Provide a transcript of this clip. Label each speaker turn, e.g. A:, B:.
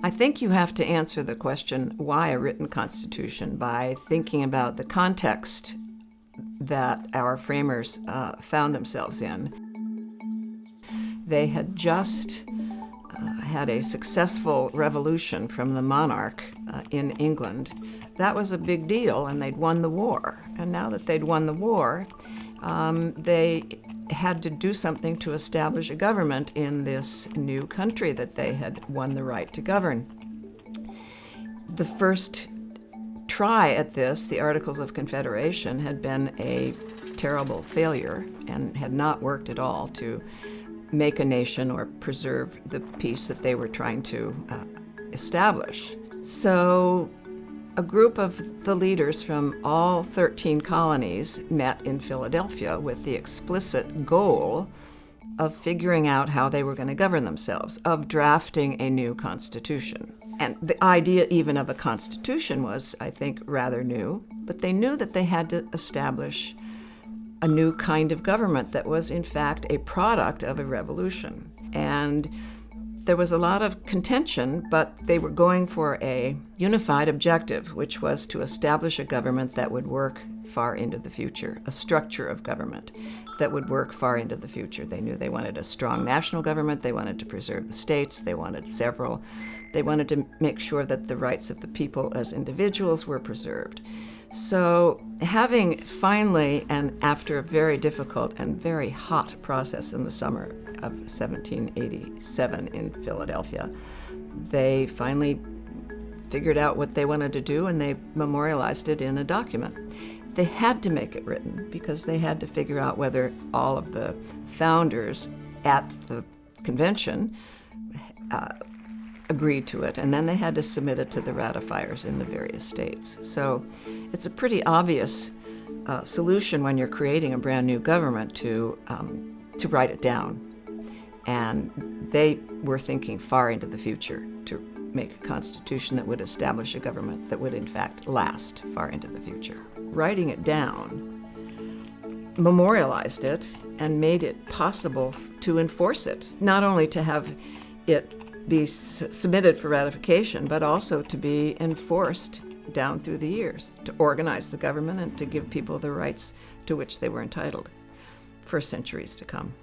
A: I think you have to answer the question, why a written constitution, by thinking about the context that our framers found themselves in. They had just had a successful revolution from the monarch in England. That was a big deal, and they'd won the war. And now that they'd won the war, they had to do something to establish a government in this new country that they had won the right to govern. The first try at this, the Articles of Confederation, had been a terrible failure and had not worked at all to make a nation or preserve the peace that they were trying to establish. So a group of the leaders from all 13 colonies met in Philadelphia with the explicit goal of figuring out how they were going to govern themselves, of drafting a new constitution. And the idea even of a constitution was, I think, rather new, but they knew that they had to establish a new kind of government that was, in fact, a product of a revolution. And there was a lot of contention, but they were going for a unified objective, which was to establish a government that would work far into the future, a structure of government that would work far into the future. They knew they wanted a strong national government, they wanted to preserve the states, they wanted to make sure that the rights of the people as individuals were preserved. So having finally, and after a very difficult and very hot process in the summer of 1787 in Philadelphia, they finally figured out what they wanted to do, and they memorialized it in a document. They had to make it written because they had to figure out whether all of the founders at the convention agreed to it, and then they had to submit it to the ratifiers in the various states. So it's a pretty obvious solution when you're creating a brand new government to write it down. And they were thinking far into the future to make a constitution that would establish a government that would in fact last far into the future. Writing it down memorialized it and made it possible to enforce it, not only to have it be submitted for ratification, but also to be enforced down through the years, to organize the government and to give people the rights to which they were entitled for centuries to come.